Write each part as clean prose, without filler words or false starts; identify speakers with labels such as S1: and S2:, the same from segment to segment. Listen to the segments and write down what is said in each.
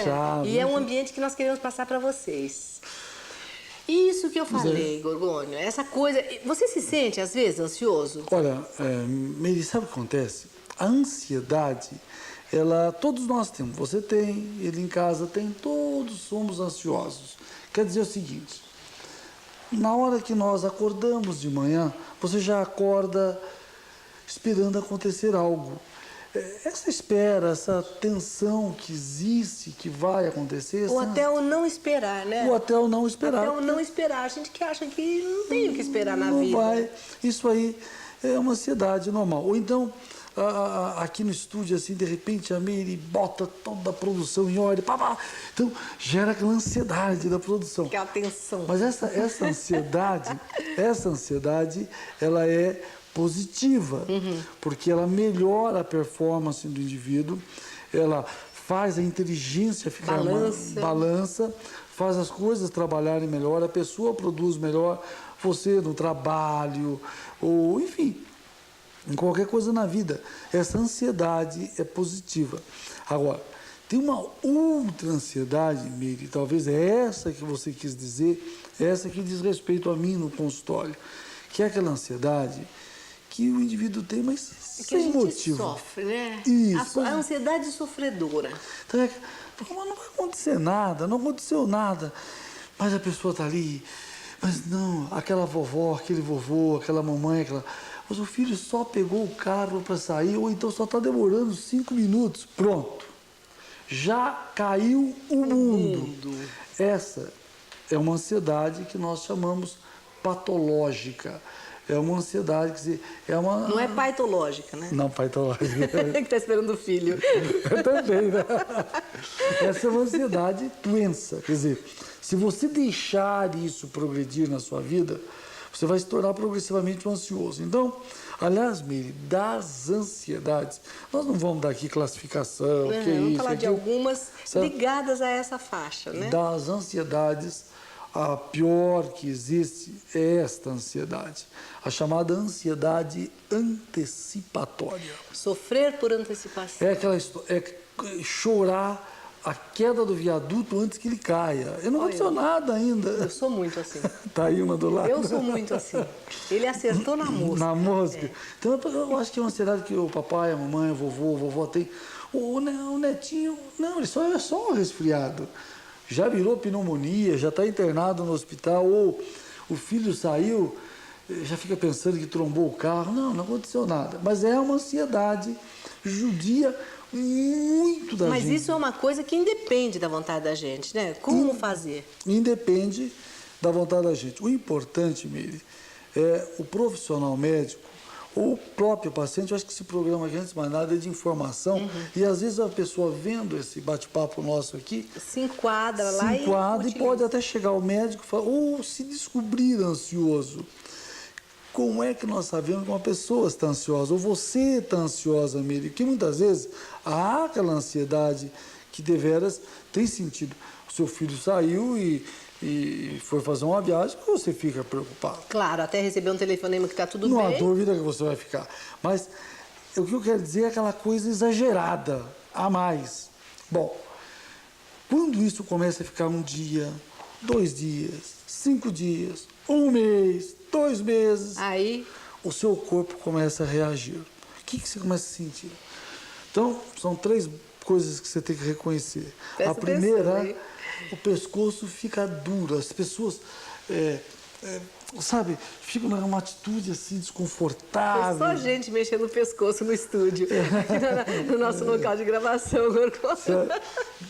S1: relaxar.
S2: E é um ambiente que nós queremos passar para vocês. Isso que eu falei, Gorgônio, essa coisa... Você se sente, às vezes, ansioso?
S1: Olha, Meire, sabe o que acontece? A ansiedade, todos nós temos. Você tem, ele em casa tem, todos somos ansiosos. Quer dizer o seguinte, na hora que nós acordamos de manhã, você já acorda esperando acontecer algo. Essa espera, essa tensão que existe, que vai acontecer...
S2: Ou até o não esperar, né?
S1: Ou até o não esperar.
S2: Até o não esperar. A gente que acha que não tem o que esperar na vida.
S1: Não vai. Isso aí é uma ansiedade normal. Ou então, aqui no estúdio, assim, de repente, a Meire bota toda a produção em ordem. Pá, pá. Então, gera aquela ansiedade da produção.
S2: Aquela tensão.
S1: Mas essa ansiedade, ela é positiva, porque ela melhora a performance do indivíduo, ela faz a inteligência ficar balança, faz as coisas trabalharem melhor, a pessoa produz melhor, você no trabalho, ou enfim, em qualquer coisa na vida. Essa ansiedade é positiva. Agora, tem uma outra ansiedade, Meire, talvez é essa que você quis dizer, essa que diz respeito a mim no consultório, que é aquela ansiedade que o indivíduo tem, mas sem motivo.
S2: Sofre, né?
S1: Isso.
S2: A ansiedade sofredora.
S1: Então, mas não vai acontecer nada, não aconteceu nada. Mas a pessoa está ali, mas não, aquela vovó, aquele vovô, aquela mamãe, mas o filho só pegou o carro para sair, ou então só está demorando 5 minutos. Pronto. Já caiu o mundo. Essa é uma ansiedade que nós chamamos patológica. É uma ansiedade, quer dizer, é uma...
S2: Não é paitológica, né?
S1: Não, paitológica.
S2: Que está esperando o filho.
S1: Eu também, né? Essa é uma ansiedade doença. Quer dizer, se você deixar isso progredir na sua vida, você vai se tornar progressivamente um ansioso. Então, aliás, Meire, das ansiedades, nós não vamos dar aqui classificação, que é isso,
S2: vamos falar de algumas
S1: certo?
S2: Ligadas a essa faixa, né?
S1: Das ansiedades, a pior que existe é esta ansiedade, a chamada ansiedade antecipatória.
S2: Sofrer por antecipação.
S1: É aquela chorar a queda do viaduto antes que ele caia. Eu não aconteceu nada ainda.
S2: Eu sou muito assim.
S1: Tá aí uma do lado.
S2: Eu sou muito assim. Ele acertou na mosca.
S1: Na mosca. Então, eu acho que é uma ansiedade que o papai, a mamãe, o vovô, a vovó tem. O netinho, não, ele é só um resfriado. Já virou pneumonia, já está internado no hospital, ou o filho saiu, já fica pensando que trombou o carro. Não aconteceu nada. Mas é uma ansiedade judia muito da gente.
S2: Mas isso é uma coisa que independe da vontade da gente, né? Como fazer?
S1: Independe da vontade da gente. O importante, Meire, é o profissional médico ou o próprio paciente. Eu acho que esse programa aqui, antes de mais nada, é de informação. E às vezes a pessoa vendo esse bate-papo nosso aqui
S2: se enquadra lá
S1: e pode até chegar ao médico e falar, ou se descobrir ansioso. Como é que nós sabemos que uma pessoa está ansiosa? Ou você está ansiosa, Meire? Porque muitas vezes há aquela ansiedade que deveras tem sentido. O seu filho saiu e foi fazer uma viagem, você fica preocupado.
S2: Claro, até receber um telefonema que está tudo
S1: bem. Não há dúvida que você vai ficar. Mas o que eu quero dizer é aquela coisa exagerada, a mais. Bom, quando isso começa a ficar 1 dia, 2 dias, 5 dias, 1 mês, 2 meses,
S2: aí
S1: o seu corpo começa a reagir. O que você começa a sentir? Então, são 3 coisas que você tem que reconhecer.
S2: Presta
S1: a primeira,
S2: atenção,
S1: o pescoço fica duro, as pessoas, sabe, ficam numa atitude assim desconfortável.
S2: Foi só gente mexendo o pescoço no estúdio, aqui no nosso local de gravação.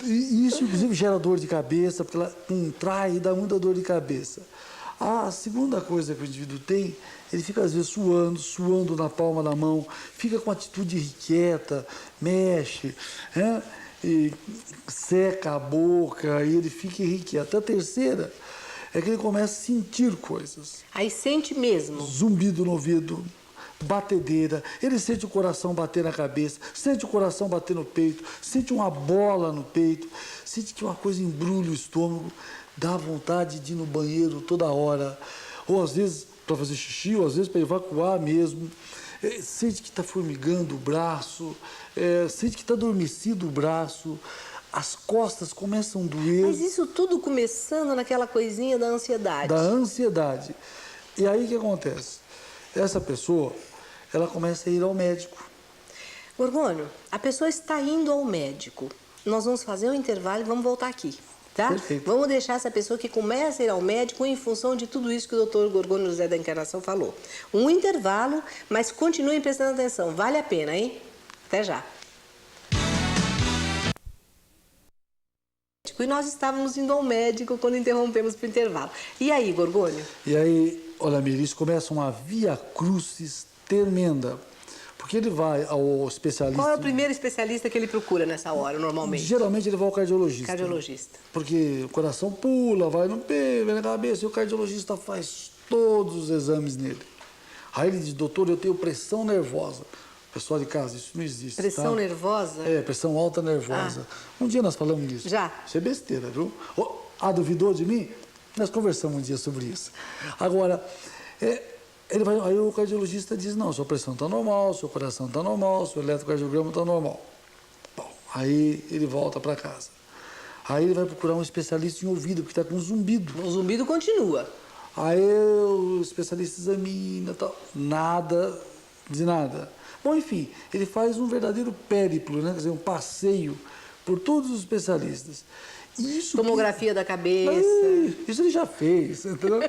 S1: E isso, inclusive, gera dor de cabeça, porque ela contrai e dá muita dor de cabeça. A segunda coisa que o indivíduo tem, ele fica às vezes suando na palma da mão, fica com atitude irrequieta, mexe, né? E seca a boca, e ele fica irrequieto. A terceira é que ele começa a sentir coisas.
S2: Aí sente mesmo.
S1: Zumbido no ouvido, batedeira, ele sente o coração bater na cabeça, sente o coração bater no peito, sente uma bola no peito, sente que uma coisa embrulha o estômago, dá vontade de ir no banheiro toda hora, ou às vezes para fazer xixi, ou às vezes para evacuar mesmo. Sente que está formigando o braço, sente que está adormecido o braço. as costas começam a doer.
S2: Mas isso tudo começando naquela coisinha da ansiedade.
S1: Da ansiedade. E aí o que acontece? Essa pessoa, ela começa a ir ao médico.
S2: Gorgônio, a pessoa está indo ao médico. Nós vamos fazer um intervalo e vamos voltar aqui, tá?
S1: Perfeito.
S2: Vamos deixar essa pessoa que começa a ir ao médico em função de tudo isso que o doutor Gorgônio José da Encarnação falou. Um intervalo, mas continuem prestando atenção. Vale a pena, hein? Até já. E nós estávamos indo ao médico quando interrompemos para o intervalo. E aí, Gorgônio?
S1: E aí, olha, Miri, isso começa uma via crucis tremenda. Porque ele vai ao especialista...
S2: Qual é o primeiro especialista que ele procura nessa hora, normalmente?
S1: Geralmente ele vai ao cardiologista.
S2: Cardiologista.
S1: Porque o coração pula, vai no peito, vai na cabeça, e o cardiologista faz todos os exames nele. Aí ele diz, doutor, eu tenho pressão nervosa. Pessoal de casa, isso não existe.
S2: Pressão
S1: tá?
S2: nervosa?
S1: É, pressão alta nervosa. Um dia nós falamos disso.
S2: Já?
S1: Isso é besteira, viu? Duvidou de mim? Nós conversamos um dia sobre isso. Agora, aí o cardiologista diz, não, sua pressão está normal, seu coração está normal, seu eletrocardiograma está normal. Bom, aí ele volta para casa. Aí ele vai procurar um especialista em ouvido, porque está com um zumbido.
S2: O zumbido continua.
S1: Aí o especialista examina e tal. Nada de nada. Bom, enfim, ele faz um verdadeiro périplo, né? Quer dizer, um passeio por todos os especialistas.
S2: Tomografia da cabeça.
S1: Isso ele já fez, entendeu?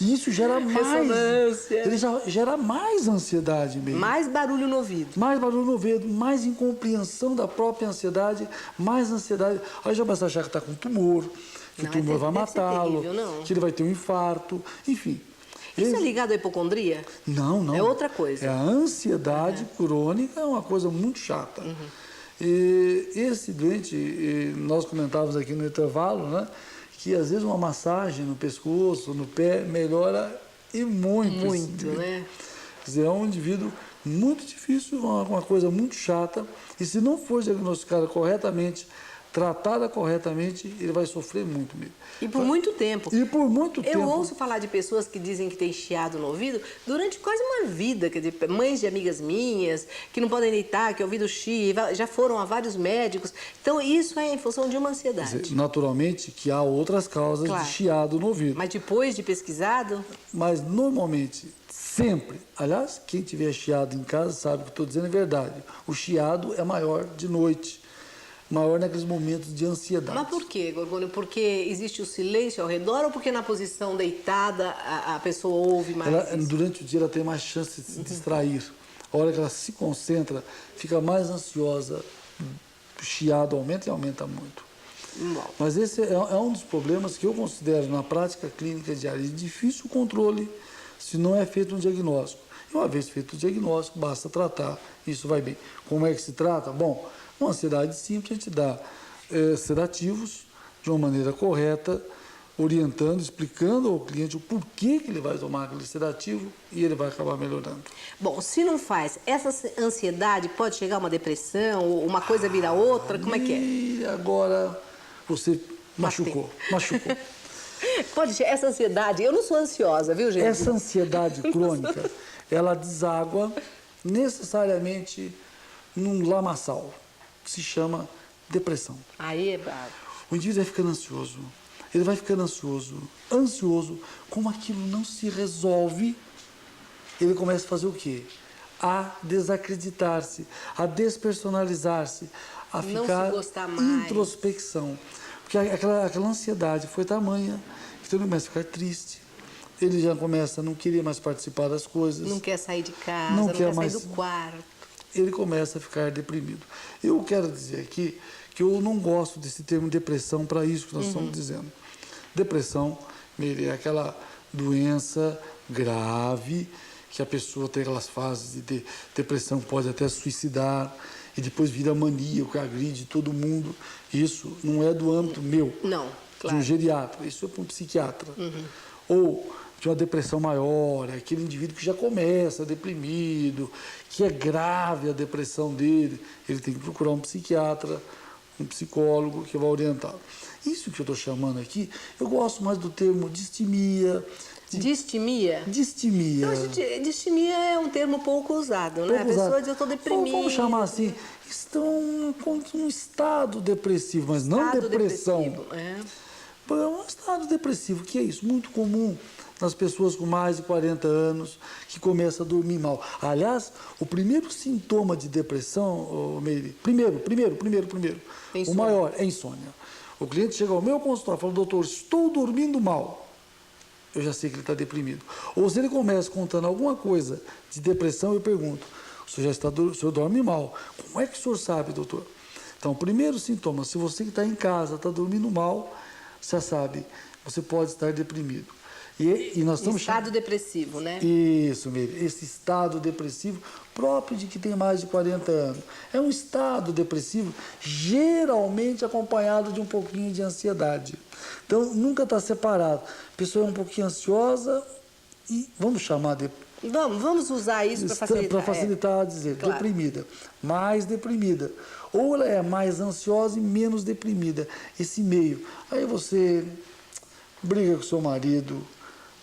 S1: E isso gera mais...
S2: Ressonância.
S1: Ele já gera mais ansiedade mesmo.
S2: Mais barulho no ouvido.
S1: Mais barulho no ouvido, mais incompreensão da própria ansiedade, mais ansiedade. Aí já começa a achar que está com tumor, que o tumor vai matá-lo, que ele vai ter um infarto, enfim.
S2: Isso é ligado à hipocondria?
S1: Não, não.
S2: É outra coisa.
S1: É a ansiedade crônica, é uma coisa muito chata. E esse doente, nós comentávamos aqui no intervalo, né, que às vezes uma massagem no pescoço, no pé, melhora e muito.
S2: Muito, né?
S1: Quer dizer, é um indivíduo muito difícil, uma coisa muito chata, e se não for diagnosticada corretamente, tratada corretamente, ele vai sofrer muito mesmo.
S2: E por muito tempo.
S1: E por muito tempo.
S2: Eu ouço falar de pessoas que dizem que tem chiado no ouvido durante quase uma vida, quer dizer, mães de amigas minhas, que não podem deitar, que o ouvido chia, já foram a vários médicos. Então, isso é em função de uma ansiedade.
S1: Quer dizer, naturalmente que há outras causas de chiado no ouvido.
S2: Mas depois de pesquisado?
S1: Mas normalmente, sempre, aliás, quem tiver chiado em casa sabe que estou dizendo é verdade. O chiado é maior de noite. Maior naqueles momentos de ansiedade.
S2: Mas por quê, Gorgônio? Porque existe o silêncio ao redor ou porque na posição deitada a pessoa ouve mais?
S1: Durante o dia ela tem mais chance de se distrair. A hora que ela se concentra, fica mais ansiosa, o chiado aumenta e aumenta muito.
S2: Bom.
S1: Mas esse é um dos problemas que eu considero na prática clínica diária de difícil controle se não é feito um diagnóstico. E uma vez feito o diagnóstico, basta tratar, isso vai bem. Como é que se trata? Bom, uma ansiedade simples, a gente dá sedativos de uma maneira correta, orientando, explicando ao cliente o porquê que ele vai tomar aquele sedativo e ele vai acabar melhorando.
S2: Bom, se não faz, essa ansiedade pode chegar a uma depressão, uma coisa vira outra, como é que é?
S1: E agora você machucou.
S2: Pode ser, essa ansiedade, eu não sou ansiosa, viu, gente?
S1: Essa ansiedade crônica, ela deságua necessariamente num lamaçal, que se chama depressão.
S2: Aí é bravo.
S1: O indivíduo vai ficando ansioso, ele vai ficando ansioso, como aquilo não se resolve, ele começa a fazer o quê? A desacreditar-se, a despersonalizar-se, a
S2: não
S1: ficar
S2: se gostar mais.
S1: Introspecção. Porque aquela ansiedade foi tamanha, então ele começa a ficar triste, ele já começa a não querer mais participar das coisas.
S2: Não quer sair de casa, não quer sair do quarto. Ele
S1: começa a ficar deprimido. Eu quero dizer aqui que eu não gosto desse termo depressão para isso que nós estamos dizendo. Depressão é aquela doença grave que a pessoa tem aquelas fases de depressão, pode até suicidar e depois vira maníaco, agride todo mundo. Isso não é do âmbito meu,
S2: não, claro.
S1: De um geriatra, isso é para um psiquiatra. Ou de uma depressão maior, é aquele indivíduo que já começa deprimido, que é grave a depressão dele, ele tem que procurar um psiquiatra, um psicólogo que vai orientá-lo. Isso que eu estou chamando aqui, eu gosto mais do termo distimia.
S2: Distimia?
S1: Distimia.
S2: Então, distimia é um termo pouco usado, né? A pessoa diz, eu estou deprimida.
S1: Vamos chamar assim, estão com um estado depressivo, mas não depressão.
S2: Depressivo, é.
S1: É um estado depressivo, que é isso, muito comum nas pessoas com mais de 40 anos, que começam a dormir mal. Aliás, o primeiro sintoma de depressão, Meire, primeiro, o maior é insônia. O cliente chega ao meu consultório e fala, doutor, estou dormindo mal. Eu já sei que ele está deprimido. Ou se ele começa contando alguma coisa de depressão, eu pergunto, o senhor dorme mal. Como é que o senhor sabe, doutor? Então, o primeiro sintoma, se você que está em casa, está dormindo mal, já sabe, você pode estar deprimido. E nós estamos
S2: estado depressivo, né?
S1: Isso mesmo, esse estado depressivo próprio de que tem mais de 40 anos. É um estado depressivo geralmente acompanhado de um pouquinho de ansiedade. Então, nunca está separado. A pessoa é um pouquinho ansiosa e, vamos chamar de...
S2: Vamos usar isso para facilitar.
S1: Para facilitar a dizer, claro. Deprimida, mais deprimida. Ou ela é mais ansiosa e menos deprimida, esse meio. Aí você briga com seu marido,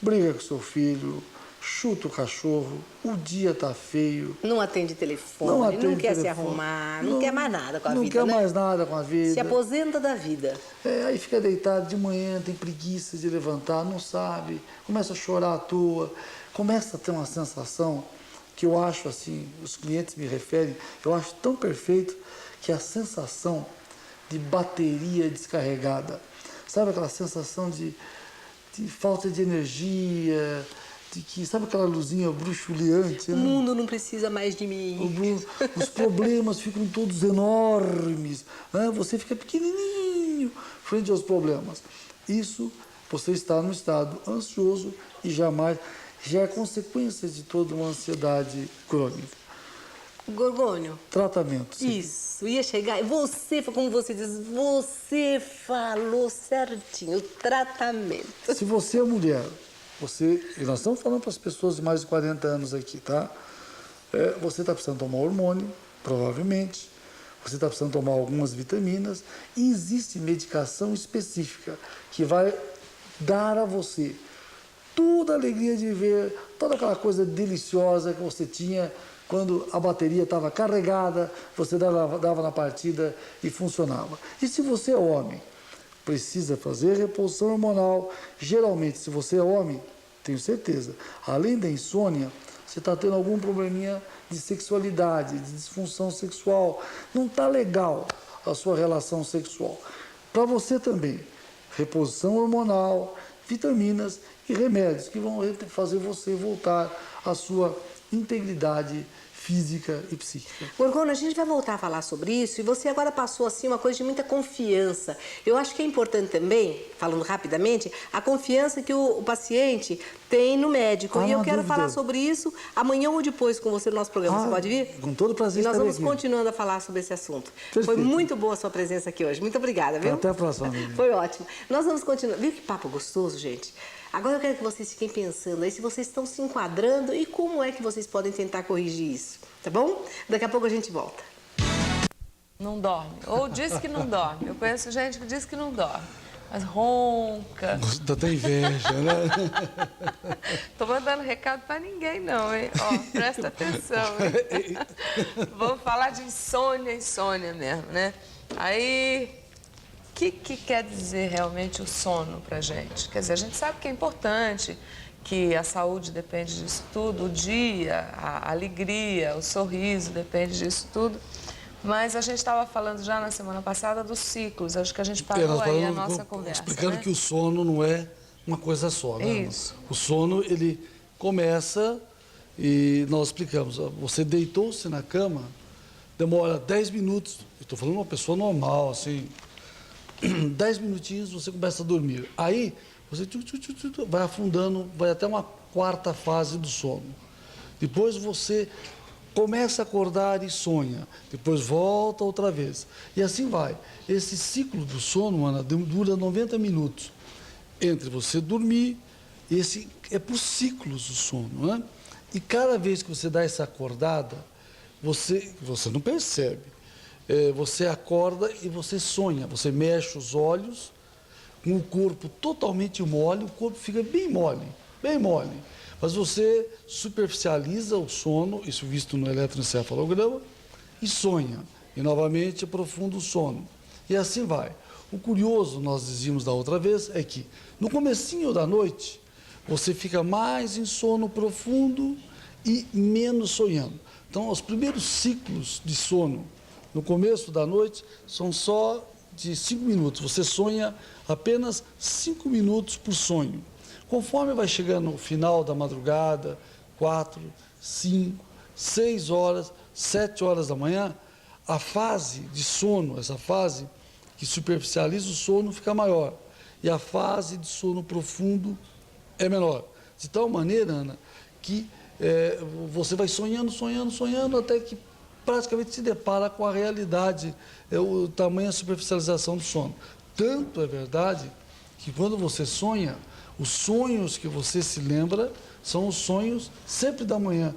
S1: briga com seu filho, chuta o cachorro, o dia está feio.
S2: Não atende telefone, não quer se arrumar, não quer mais nada com a vida,
S1: Não quer mais nada com a vida.
S2: Se aposenta da vida.
S1: Aí fica deitado de manhã, tem preguiça de levantar, não sabe, começa a chorar à toa, começa a ter uma sensação que eu acho assim, os clientes me referem, eu acho tão perfeito, que é a sensação de bateria descarregada. Sabe aquela sensação de falta de energia, de que, sabe aquela luzinha bruxuleante?
S2: O mundo não precisa mais de mim.
S1: Os problemas ficam todos enormes, né? Você fica pequenininho frente aos problemas. Isso, você está no estado ansioso e jamais, já é consequência de toda uma ansiedade crônica.
S2: Gorgônio.
S1: Tratamento. Sim.
S2: Isso, ia chegar. Você, como você diz, você falou certinho, tratamento.
S1: Se você é mulher, e nós estamos falando para as pessoas de mais de 40 anos aqui, tá? Você está precisando tomar hormônio, provavelmente. Você está precisando tomar algumas vitaminas. E existe medicação específica que vai dar a você toda a alegria de ver, toda aquela coisa deliciosa que você tinha quando a bateria estava carregada, você dava na partida e funcionava. E se você é homem, precisa fazer reposição hormonal. Geralmente, se você é homem, tenho certeza, além da insônia, você está tendo algum probleminha de sexualidade, de disfunção sexual. Não está legal a sua relação sexual. Para você também, reposição hormonal, vitaminas e remédios que vão fazer você voltar à sua integridade física e psíquica.
S2: Gorgônio, a gente vai voltar a falar sobre isso e você agora passou assim uma coisa de muita confiança. Eu acho que é importante também, falando rapidamente, a confiança que o paciente tem no médico. E eu quero falar sobre isso amanhã ou depois com você no nosso programa. Você pode vir?
S1: Com todo prazer.
S2: E nós vamos continuando a falar sobre esse assunto. Perfeito. Foi muito boa a sua presença aqui hoje. Muito obrigada, viu?
S1: Até a próxima.
S2: Foi ótimo. Nós vamos continuar. Viu que papo gostoso, gente? Agora eu quero que vocês fiquem pensando aí se vocês estão se enquadrando e como é que vocês podem tentar corrigir isso, tá bom? Daqui a pouco a gente volta.
S3: Não dorme, ou diz que não dorme. Eu conheço gente que diz que não dorme, mas ronca.
S1: Dá até inveja, né?
S3: Tô mandando recado pra ninguém não, hein? Ó, presta atenção, hein? Vamos falar de insônia mesmo, né? Aí... O que quer dizer realmente o sono para a gente? Quer dizer, a gente sabe que é importante, que a saúde depende disso tudo, o dia, a alegria, o sorriso depende disso tudo. Mas a gente estava falando já na semana passada dos ciclos, acho que a gente parou aí a nossa conversa.
S4: Explicando,
S3: né?
S4: Que o sono não é uma coisa só, né?
S3: Isso.
S4: O sono, ele começa e nós explicamos, você deitou-se na cama, demora 10 minutos, estou falando de uma pessoa normal, assim... 10 minutinhos você começa a dormir. Aí você vai afundando, vai até uma quarta fase do sono. Depois você começa a acordar e sonha. Depois volta outra vez. E assim vai. Esse ciclo do sono, Ana, dura 90 minutos. Entre você dormir, esse é por ciclos o sono, né? E cada vez que você dá essa acordada, você não percebe. você acorda e você sonha, você mexe os olhos, com o corpo totalmente mole, o corpo fica bem mole, bem mole. Mas você superficializa o sono, isso visto no eletroencefalograma, e sonha. E novamente aprofunda o sono. E assim vai. O curioso, nós dizíamos da outra vez, é que no comecinho da noite, você fica mais em sono profundo e menos sonhando. Então, os primeiros ciclos de sono no começo da noite são só de 5 minutos. Você sonha apenas 5 minutos por sonho. Conforme vai chegando no final da madrugada, 4, 5, 6 horas, 7 horas da manhã, a fase de sono, essa fase que superficializa o sono, fica maior. E a fase de sono profundo é menor. De tal maneira, Ana, que você vai sonhando, sonhando, sonhando, até que praticamente se depara com a realidade, o tamanho da superficialização do sono. Tanto é verdade que quando você sonha, os sonhos que você se lembra são os sonhos sempre da manhã.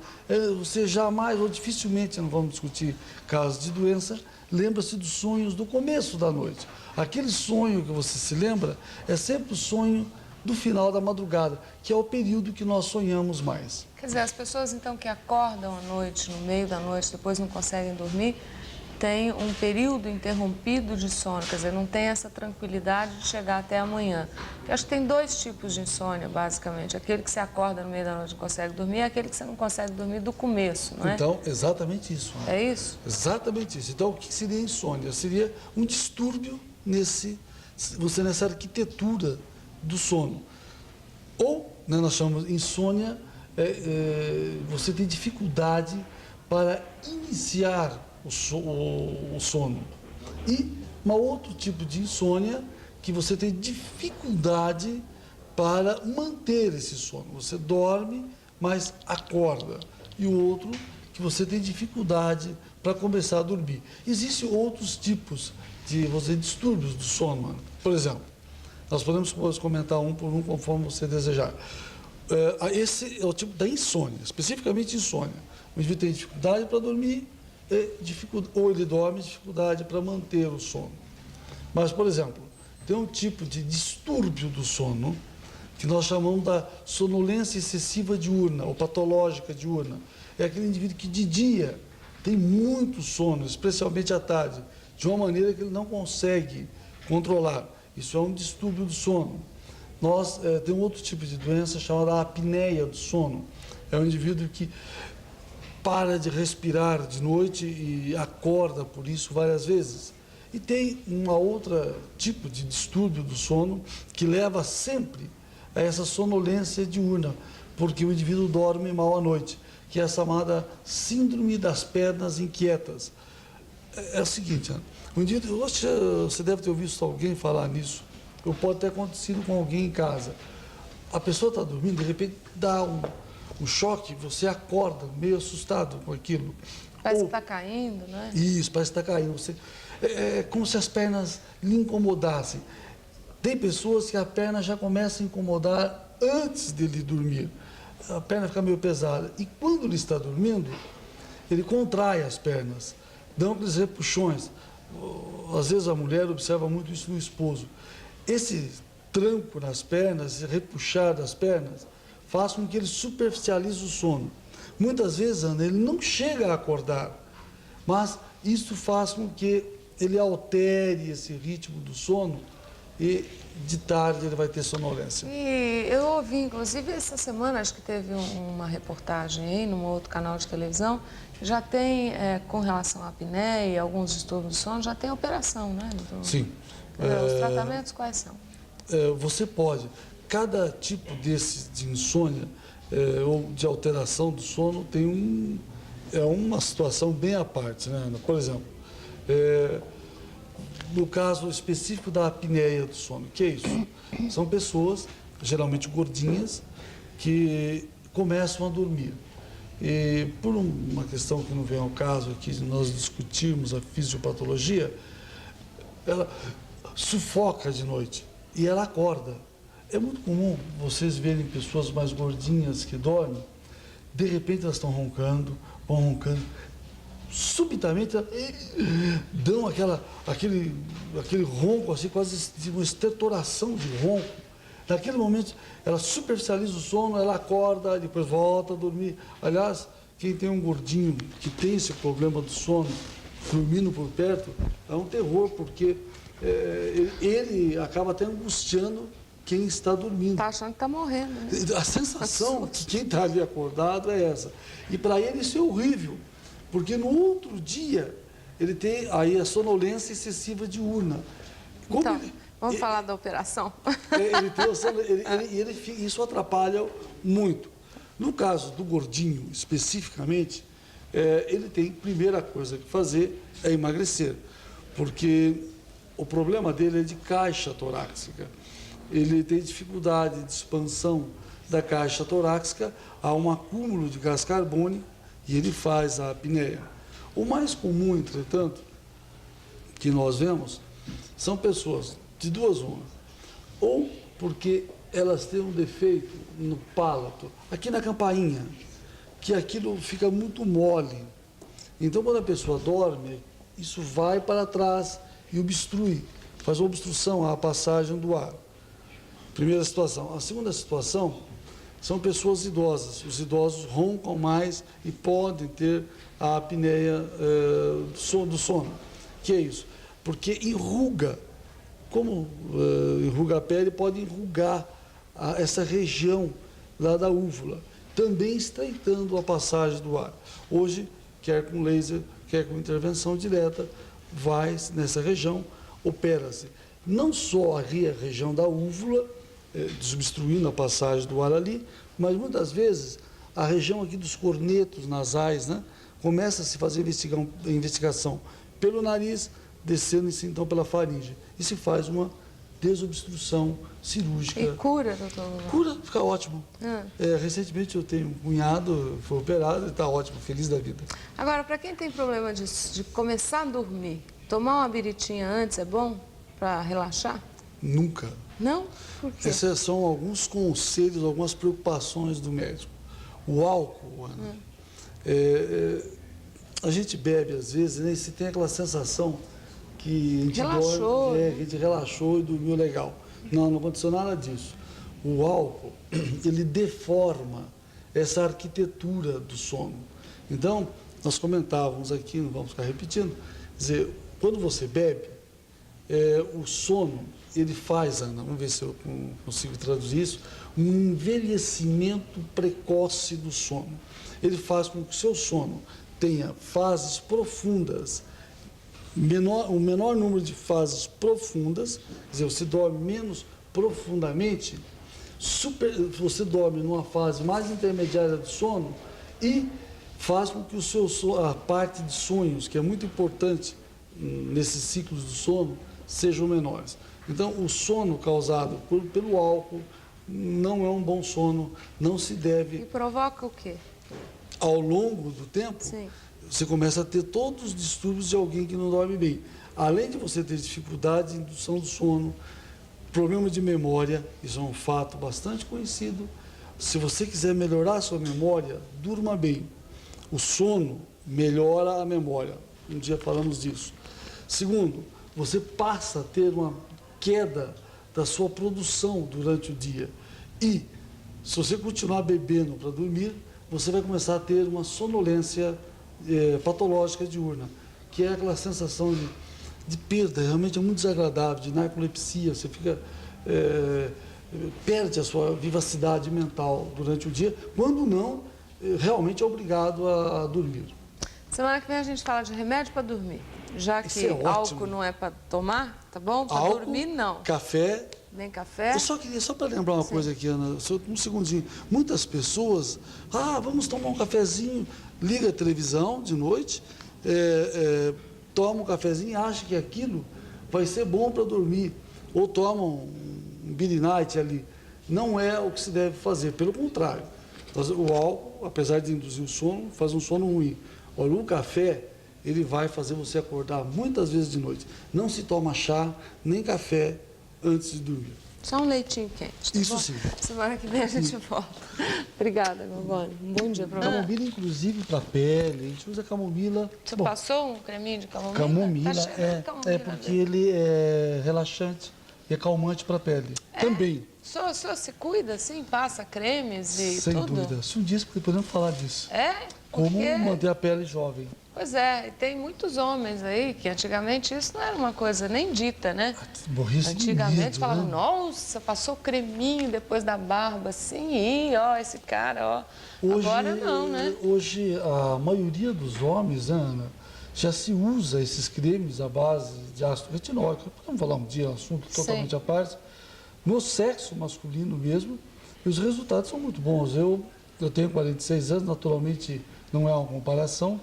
S4: Você jamais, ou dificilmente, não vamos discutir casos de doença, lembra-se dos sonhos do começo da noite. Aquele sonho que você se lembra é sempre o sonho do final da madrugada, que é o período que nós sonhamos mais.
S3: Quer dizer, as pessoas então que acordam à noite, no meio da noite, depois não conseguem dormir, têm um período interrompido de sono, quer dizer, não tem essa tranquilidade de chegar até amanhã. Eu acho que tem 2 tipos de insônia, basicamente. Aquele que você acorda no meio da noite e não consegue dormir, e aquele que você não consegue dormir do começo, não é?
S4: Então, exatamente isso. Ana.
S3: É isso?
S4: Exatamente isso. Então, o que seria insônia? Seria um distúrbio nessa arquitetura do sono. Ou, né, nós chamamos insônia, você tem dificuldade para iniciar o sono. E um outro tipo de insônia que você tem dificuldade para manter esse sono. Você dorme, mas acorda. E o outro que você tem dificuldade para começar a dormir. Existem outros tipos de distúrbios do sono, mano. Por exemplo, nós podemos comentar um por um conforme você desejar. Esse é o tipo da insônia, especificamente insônia. O indivíduo tem dificuldade para dormir, ou ele dorme, dificuldade para manter o sono. Mas, por exemplo, tem um tipo de distúrbio do sono que nós chamamos da sonolência excessiva diurna, ou patológica diurna. É aquele indivíduo que de dia tem muito sono, especialmente à tarde, de uma maneira que ele não consegue controlar. Isso é um distúrbio do sono. Tem um outro tipo de doença chamada apneia do sono. É um indivíduo que para de respirar de noite e acorda por isso várias vezes. E tem uma outra tipo de distúrbio do sono que leva sempre a essa sonolência diurna, porque o indivíduo dorme mal à noite, que é a chamada síndrome das pernas inquietas. É o seguinte, Ana, você deve ter ouvido alguém falar nisso, ou pode ter acontecido com alguém em casa. A pessoa está dormindo, de repente dá um choque, você acorda meio assustado com aquilo.
S3: Parece que está caindo, não é?
S4: Isso, parece que está caindo. É como se as pernas lhe incomodassem. Tem pessoas que a perna já começa a incomodar antes dele dormir. A perna fica meio pesada. E quando ele está dormindo, ele contrai as pernas, dão aqueles repuxões. Às vezes a mulher observa muito isso no esposo. Esse tranco nas pernas, esse repuxar das pernas, faz com que ele superficialize o sono. Muitas vezes, Ana, ele não chega a acordar, mas isso faz com que ele altere esse ritmo do sono e de tarde ele vai ter sonolência.
S3: E eu ouvi, inclusive, essa semana, acho que teve uma reportagem aí, num outro canal de televisão, já tem, com relação à apneia, alguns distúrbios do sono, já tem operação, né?
S4: Sim.
S3: Os tratamentos quais são?
S4: Você pode, cada tipo desse de insônia ou de alteração do sono tem uma situação bem à parte, né, Ana? Por exemplo, no caso específico da apneia do sono, que é isso? São pessoas, geralmente gordinhas, que começam a dormir. E por uma questão que não vem ao caso aqui de nós discutirmos a fisiopatologia, ela sufoca de noite e ela acorda. É muito comum vocês verem pessoas mais gordinhas que dormem, de repente elas estão roncando, vão roncando, subitamente dão aquele ronco, assim, quase uma estertoração de ronco. Naquele momento, ela superficializa o sono, ela acorda, depois volta a dormir. Aliás, quem tem um gordinho que tem esse problema do sono, dormindo por perto, é um terror, porque ele acaba até angustiando quem está dormindo.
S3: Tá achando que está morrendo, né?
S4: A sensação de quem está ali acordado é essa. E para ele isso é horrível, porque no outro dia ele tem aí a sonolência excessiva diurna.
S3: Então, vamos falar da operação?
S4: Isso atrapalha muito. No caso do gordinho, especificamente, ele tem, primeira coisa que fazer é emagrecer, porque o problema dele é de caixa torácica. Ele tem dificuldade de expansão da caixa torácica, há um acúmulo de gás carbônico e ele faz a apneia. O mais comum, entretanto, que nós vemos, são pessoas de duas uma. Ou porque elas têm um defeito no palato, aqui na campainha, que aquilo fica muito mole. Então, quando a pessoa dorme, isso vai para trás e obstrui, faz uma obstrução à passagem do ar. Primeira situação. A segunda situação são pessoas idosas. Os idosos roncam mais e podem ter a apneia do sono. Que é isso? Porque enruga. Como enruga a pele, pode enrugar essa região lá da úvula, também estreitando a passagem do ar. Hoje, quer com laser, quer com intervenção direta, vai nessa região, opera-se. Não só a região da úvula, desobstruindo a passagem do ar ali, mas muitas vezes a região aqui dos cornetos nasais, né, começa a se fazer investigação pelo nariz, descendo então pela faringe. E se faz uma desobstrução cirúrgica.
S3: E cura, doutor?
S4: Cura, fica ótimo. Recentemente eu tenho um cunhado, foi operado e está ótimo, feliz da vida.
S3: Agora, para quem tem problema de começar a dormir, tomar uma biritinha antes é bom para relaxar?
S4: Nunca.
S3: Não? Por quê?
S4: Esses são alguns conselhos, algumas preocupações do médico. O álcool, Ana, a gente bebe às vezes, né, e se tem aquela sensação que a gente
S3: relaxou,
S4: dorme, que a gente relaxou e dormiu legal. Não, não aconteceu nada disso. O álcool, ele deforma essa arquitetura do sono. Então, nós comentávamos aqui, não vamos ficar repetindo, quer dizer, quando você bebe, o sono, ele faz, Ana, vamos ver se eu consigo traduzir isso, um envelhecimento precoce do sono. Ele faz com que o seu sono tenha fases profundas, o menor número de fases profundas, quer dizer, você dorme menos profundamente, você dorme numa fase mais intermediária do sono e faz com que a parte de sonhos, que é muito importante nesses ciclos do sono, sejam menores. Então, o sono causado pelo álcool não é um bom sono, não se deve...
S3: E provoca o quê?
S4: Ao longo do tempo,
S3: sim,
S4: você começa a ter todos os distúrbios de alguém que não dorme bem. Além de você ter dificuldade de indução do sono, problema de memória, isso é um fato bastante conhecido. Se você quiser melhorar a sua memória, durma bem. O sono melhora a memória. Um dia falamos disso. Segundo, você passa a ter uma queda da sua produção durante o dia. E, se você continuar bebendo para dormir, você vai começar a ter uma sonolência patológica diurna, que é aquela sensação de perda, realmente é muito desagradável, de narcolepsia, você fica, perde a sua vivacidade mental durante o dia, quando não, realmente é obrigado a dormir.
S3: Semana que vem a gente fala de remédio para dormir, já que álcool não é para tomar, tá bom? Para dormir, não.
S4: Café.
S3: Nem café.
S4: Eu só queria, para lembrar uma coisa aqui, Ana, só um segundinho. Muitas pessoas, vamos tomar um cafezinho, liga a televisão de noite, toma um cafezinho e acha que aquilo vai ser bom para dormir. Ou toma um Billy Night ali. Não é o que se deve fazer, pelo contrário. O álcool, apesar de induzir o sono, faz um sono ruim. Olha, o café, ele vai fazer você acordar muitas vezes de noite. Não se toma chá, nem café antes de dormir.
S3: Só um leitinho quente, tá
S4: Isso
S3: bom?
S4: sim.
S3: Semana que vem a gente volta. Obrigada, Gorgônia. Um bom dia pra você.
S4: Camomila, inclusive, para pele, a gente usa camomila.
S3: Você passou um creminho de camomila?
S4: Camomila,
S3: Tá cheio de camomila
S4: porque
S3: mesmo.
S4: ele é relaxante e é calmante para a pele. Também.
S3: O senhor se cuida assim? Passa cremes e
S4: Sem
S3: tudo?
S4: dúvida. Se um dia podemos falar disso.
S3: É?
S4: Como
S3: Porque...
S4: manter a pele jovem.
S3: Pois é, e tem muitos homens aí que antigamente isso não era uma coisa nem dita, né?
S4: Morria-se de
S3: Antigamente
S4: medo,
S3: falavam,
S4: né?
S3: nossa, passou creminho depois da barba, assim, e ó, esse cara, ó. Agora não, né?
S4: Hoje, a maioria dos homens, Ana, já se usa esses cremes à base de ácido retinóico. Podemos falar um dia, um assunto totalmente à parte. No sexo masculino mesmo, e os resultados são muito bons. Eu tenho 46 anos, naturalmente não é uma comparação,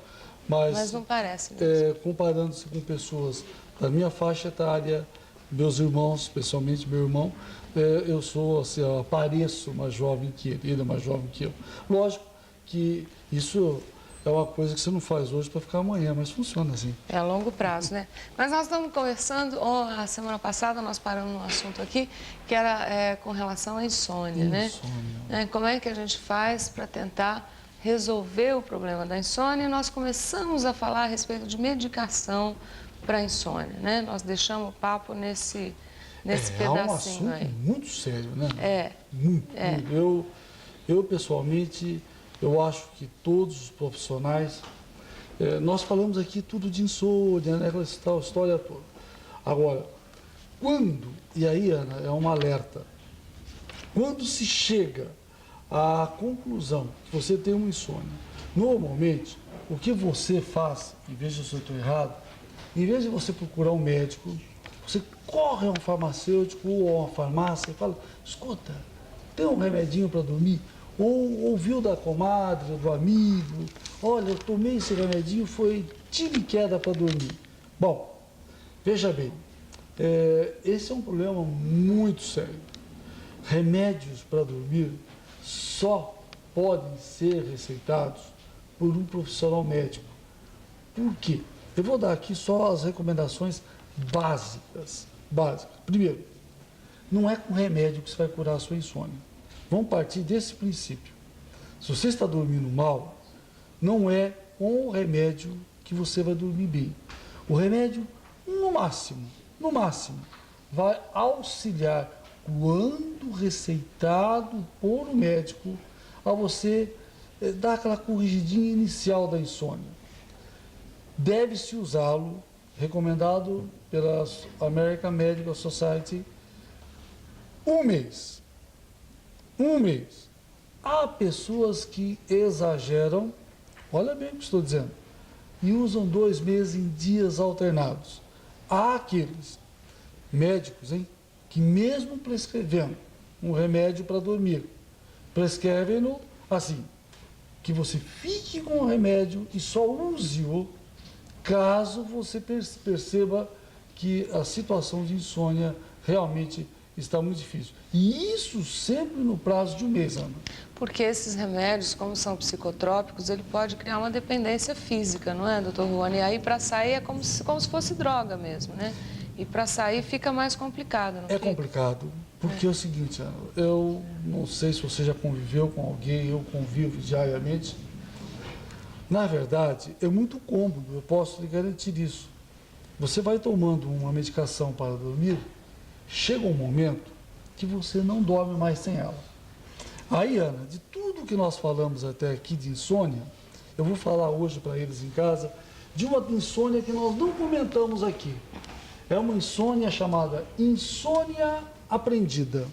S4: mas
S3: não parece mesmo.
S4: Comparando-se com pessoas da minha faixa etária, meus irmãos, especialmente meu irmão, eu sou, assim, eu pareço mais jovem que ele é mais jovem que eu. Lógico que isso é uma coisa que você não faz hoje para ficar amanhã, mas funciona assim.
S3: É a longo prazo, né? Mas nós estamos conversando, a semana passada nós paramos num assunto aqui, que era com relação à insônia, né? Como é que a gente faz para tentar resolver o problema da insônia? Nós começamos a falar a respeito de medicação para insônia, né? Nós deixamos o papo nesse pedacinho
S4: é um assunto
S3: aí.
S4: muito sério, né?
S3: Muito.
S4: Eu pessoalmente, eu acho que todos os profissionais, nós falamos aqui tudo de insônia, né? Aquela história toda. Agora, quando, e aí, Ana, é um alerta, quando se chega à conclusão que você tem uma insônia, normalmente, o que você faz, em vez de eu estou errado, em vez de você procurar um médico, você corre a um farmacêutico ou a uma farmácia e fala, escuta, tem um remedinho para dormir? Ou ouviu da comadre, do amigo, olha, eu tomei esse remedinho, foi tiro e queda para dormir. Bom, veja bem, esse é um problema muito sério. Remédios para dormir só podem ser receitados por um profissional médico. Por quê? Eu vou dar aqui só as recomendações básicas. Primeiro, não é com remédio que você vai curar a sua insônia. Vamos partir desse princípio. Se você está dormindo mal, não é com o remédio que você vai dormir bem. O remédio, no máximo, vai auxiliar, quando receitado por um médico, a você dar aquela corrigidinha inicial da insônia. Deve-se usá-lo, recomendado pela American Medical Society, um mês. Há pessoas que exageram, olha bem o que estou dizendo, e usam 2 meses em dias alternados. Há aqueles médicos, que mesmo prescrevendo um remédio para dormir, prescrevem-no assim, que você fique com o remédio e só use-o caso você perceba que a situação de insônia realmente está muito difícil. E isso sempre no prazo de um mês, Ana.
S3: Porque esses remédios, como são psicotrópicos, ele pode criar uma dependência física, não é, doutor Juan? E aí, para sair, é como se fosse droga mesmo, né? E para sair fica mais complicado, não fica?
S4: Complicado, porque é o seguinte, Ana, eu não sei se você já conviveu com alguém, eu convivo diariamente. Na verdade, é muito cômodo, eu posso lhe garantir isso. Você vai tomando uma medicação para dormir, chega um momento que você não dorme mais sem ela. Aí, Ana, de tudo que nós falamos até aqui de insônia, eu vou falar hoje para eles em casa de uma insônia que nós não comentamos aqui. É uma insônia chamada insônia aprendida.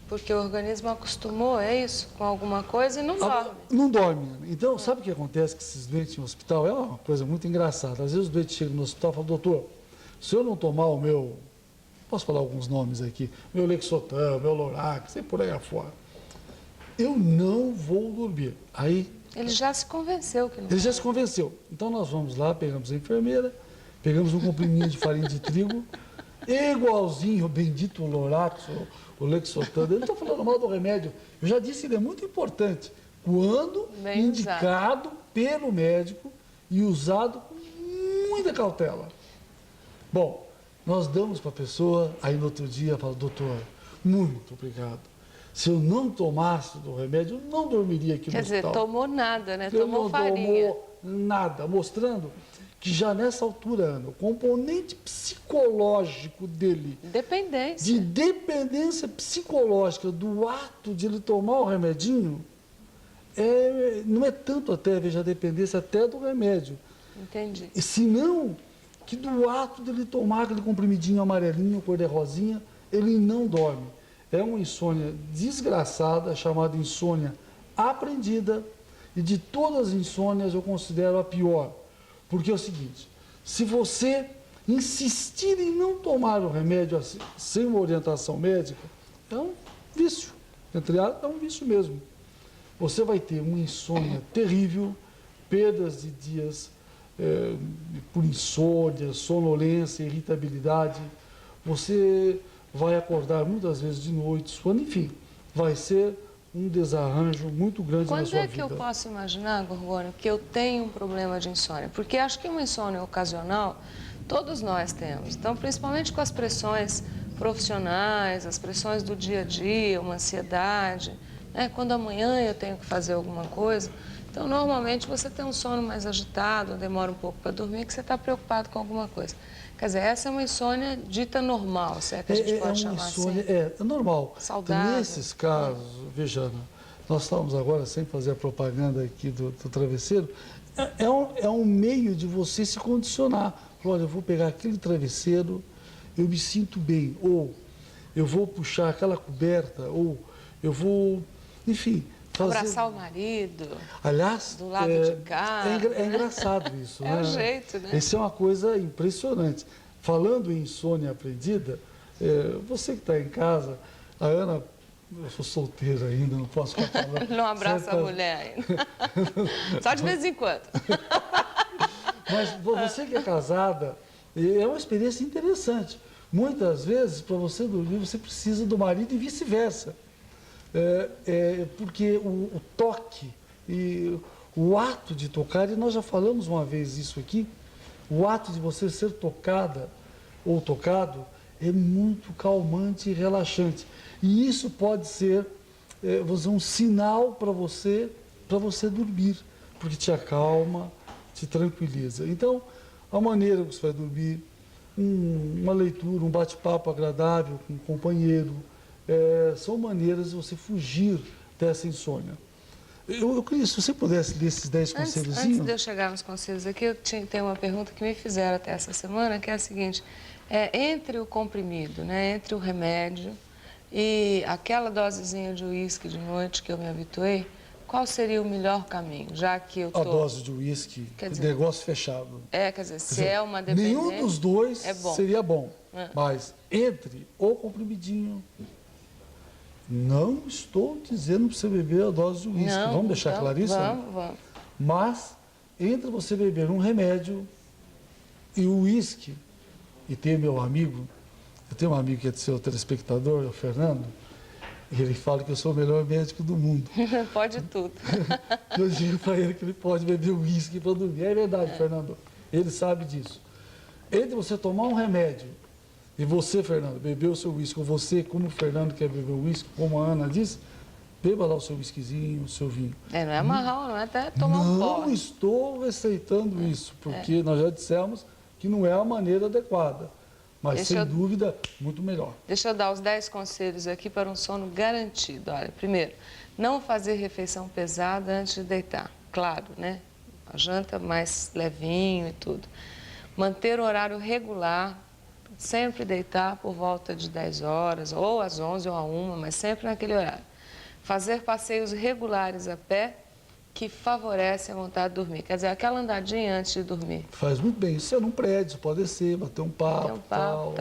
S3: Porque o organismo acostumou, é isso? Com alguma coisa e não dorme.
S4: Não dorme. Então, sabe o que acontece com esses doentes no hospital? É uma coisa muito engraçada. Às vezes os doentes chegam no hospital e falam, doutor, se eu não tomar o meu, posso falar alguns nomes aqui, meu Lexotan, meu Lorax, e por aí afora, eu não vou dormir. Aí...
S3: Ele já se convenceu que não.
S4: Ele já se convenceu. Então nós vamos lá, pegamos a enfermeira, pegamos um comprimidinho de farinha de trigo, igualzinho o bendito Lorax, o Lexotan. Eu não estou falando mal do remédio. Eu já disse que ele é muito importante. Quando
S3: bem
S4: indicado pelo médico e usado com muita cautela. Bom, nós damos para a pessoa, aí no outro dia fala, doutor, muito obrigado. Se eu não tomasse do remédio, eu não dormiria aqui no hospital.
S3: Quer dizer, tomou nada, né?
S4: Ele
S3: Tomou
S4: não
S3: farinha.
S4: tomou nada, mostrando que já nessa altura, Ana, o componente psicológico dele,
S3: Dependência.
S4: de dependência psicológica do ato de ele tomar o remedinho, não é tanto até, veja, a dependência até do remédio.
S3: Entendi.
S4: E se não, que do ato dele tomar aquele comprimidinho amarelinho, cor de rosinha, ele não dorme. É uma insônia desgraçada, chamada insônia aprendida, e de todas as insônias eu considero a pior. Porque é o seguinte, se você insistir em não tomar o remédio assim, sem uma orientação médica, é um vício, entre aspas, é um vício mesmo. Você vai ter uma insônia terrível, perdas de dias por insônia, sonolência, irritabilidade. Você vai acordar muitas vezes de noite, suando, enfim, vai ser um desarranjo muito grande na sua vida.
S3: Quando é que eu posso imaginar, Gorgônio, que eu tenho um problema de insônia? Porque acho que uma insônia ocasional, todos nós temos. Então, principalmente com as pressões profissionais, as pressões do dia a dia, uma ansiedade, né? Quando amanhã eu tenho que fazer alguma coisa. Então, normalmente, você tem um sono mais agitado, demora um pouco para dormir, que você está preocupado com alguma coisa. Quer dizer, essa é uma insônia dita normal, se é que a gente pode chamar
S4: insônia,
S3: assim.
S4: É normal.
S3: Saudável.
S4: Nesses casos, veja, Ana, nós estamos agora, sem fazer a propaganda aqui do travesseiro, é um meio de você se condicionar. Olha, eu vou pegar aquele travesseiro, eu me sinto bem, ou eu vou puxar aquela coberta, ou eu vou, enfim...
S3: Abraçar o marido.
S4: Aliás,
S3: do lado de cá.
S4: É engraçado isso, né?
S3: É o jeito, né?
S4: Isso é uma coisa impressionante. Falando em insônia aprendida, você que está em casa, a Ana, eu sou solteiro ainda, não posso ficar falando.
S3: Não abraça a mulher ainda. Só de vez em quando.
S4: Mas você que é casada, é uma experiência interessante. Muitas vezes, para você dormir, você precisa do marido e vice-versa. Porque o toque e o ato de tocar, e nós já falamos uma vez isso aqui, o ato de você ser tocada ou tocado é muito calmante e relaxante. E isso pode ser um sinal para você dormir, porque te acalma, te tranquiliza. Então, a maneira que você vai dormir, uma leitura, um bate-papo agradável com um companheiro, são maneiras de você fugir dessa insônia. Eu queria, se você pudesse ler esses 10 conselhos.
S3: Antes de eu chegar nos conselhos aqui, eu tenho uma pergunta que me fizeram até essa semana, que é a seguinte: entre o comprimido, né, entre o remédio e aquela dosezinha de uísque de noite que eu me habituei, qual seria o melhor caminho, já que eu tô...
S4: A dose de uísque, negócio fechado.
S3: Quer dizer, se é uma dependência...
S4: Nenhum dos dois seria bom, mas entre o comprimidinho... Não estou dizendo para você beber a dose de uísque, vamos deixar claro isso?
S3: Vamos.
S4: Mas, entre você beber um remédio e o uísque, e tem meu amigo, eu tenho um amigo que é seu telespectador, é o Fernando, e ele fala que eu sou o melhor médico do mundo.
S3: Pode tudo.
S4: Eu digo para ele que ele pode beber uísque para dormir. É verdade, Fernando, ele sabe disso. Entre você tomar um remédio e você, Fernando, beber o seu uísque, ou você, como o Fernando quer beber o uísque, como a Ana disse, beba lá o seu uísquezinho, o seu vinho.
S3: Não é amarrar, não é até tomar um pó.
S4: Não estou receitando isso, porque nós já dissemos que não é a maneira adequada. Mas, sem dúvida, muito melhor.
S3: Deixa eu dar os 10 conselhos aqui para um sono garantido. Olha, primeiro, não fazer refeição pesada antes de deitar. Claro, né? A janta mais levinho e tudo. Manter o horário regular, sempre deitar por volta de 10 horas, ou às 11 ou à 1, mas sempre naquele horário. Fazer passeios regulares a pé, que favorecem a vontade de dormir. Quer dizer, aquela andadinha antes de dormir.
S4: Faz muito bem. Isso é num prédio, pode descer, bater um papo, tal.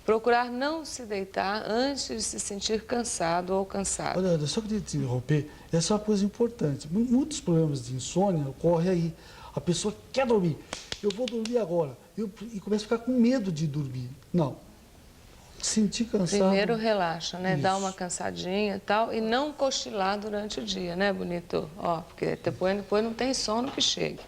S3: Procurar não se deitar antes de se sentir cansado ou cansado.
S4: Olha, eu só queria te interromper. Essa é uma coisa importante. Muitos problemas de insônia ocorrem aí. A pessoa quer dormir. Eu vou dormir agora. E começa a ficar com medo de dormir. Não. Sentir cansado.
S3: Primeiro relaxa, né?
S4: Isso.
S3: Dá uma cansadinha e tal. E não cochilar durante o dia, né, bonito? Porque depois não tem sono que chegue.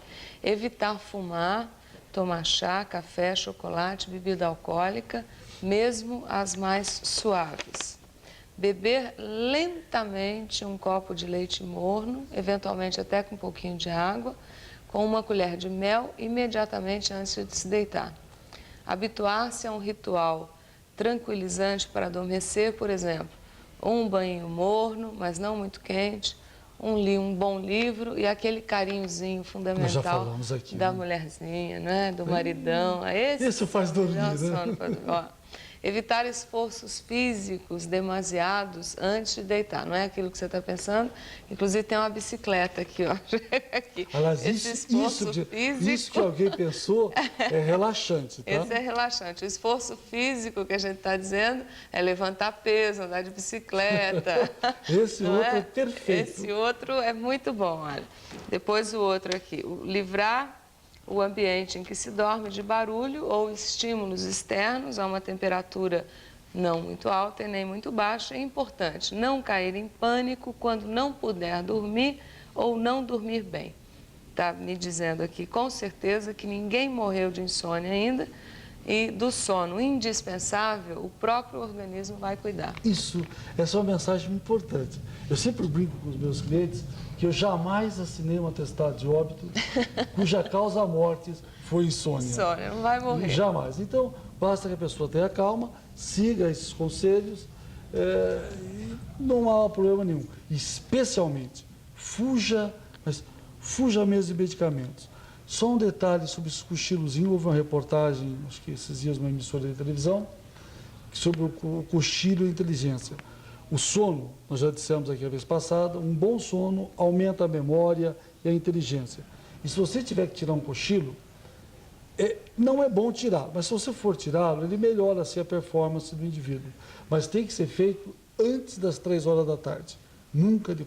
S3: Evitar fumar, tomar chá, café, chocolate, bebida alcoólica, mesmo as mais suaves. Beber lentamente um copo de leite morno, eventualmente até com um pouquinho de água, com uma colher de mel imediatamente antes de se deitar. Habituar-se a um ritual tranquilizante para adormecer, por exemplo, um banho morno, mas não muito quente, um bom livro e aquele carinhozinho fundamental
S4: aqui,
S3: da
S4: né?
S3: mulherzinha, né? Do maridão.
S4: Isso faz dormir, né?
S3: Sono, ó. Evitar esforços físicos demasiados antes de deitar. Não é aquilo que você está pensando. Inclusive, tem uma bicicleta aqui, ó. Aqui.
S4: Aliás,
S3: Esse esforço físico...
S4: isso que alguém pensou é relaxante, tá?
S3: Esse é relaxante. O esforço físico que a gente está dizendo é levantar peso, andar de bicicleta.
S4: Esse outro é perfeito.
S3: Esse outro é muito bom, olha. Depois o outro aqui. Livrar o ambiente em que se dorme de barulho ou estímulos externos a uma temperatura não muito alta e nem muito baixa. É importante não cair em pânico quando não puder dormir ou não dormir bem. Está me dizendo aqui com certeza que ninguém morreu de insônia ainda e do sono indispensável o próprio organismo vai cuidar.
S4: Essa é uma mensagem importante. Eu sempre brinco com os meus clientes que eu jamais assinei um atestado de óbito cuja causa morte foi insônia.
S3: Insônia, não vai morrer.
S4: Jamais. Então, basta que a pessoa tenha calma, siga esses conselhos, e não há problema nenhum. Especialmente, fuja mesmo de medicamentos. Só um detalhe sobre esse cochilozinho, houve uma reportagem, acho que esses dias, numa emissora de televisão, sobre o cochilo e a inteligência. O sono, nós já dissemos aqui a vez passada, um bom sono aumenta a memória e a inteligência. E se você tiver que tirar um cochilo, não é bom tirar, mas se você for tirá-lo, ele melhora assim, a performance do indivíduo. Mas tem que ser feito antes das 3 horas da tarde, nunca depois.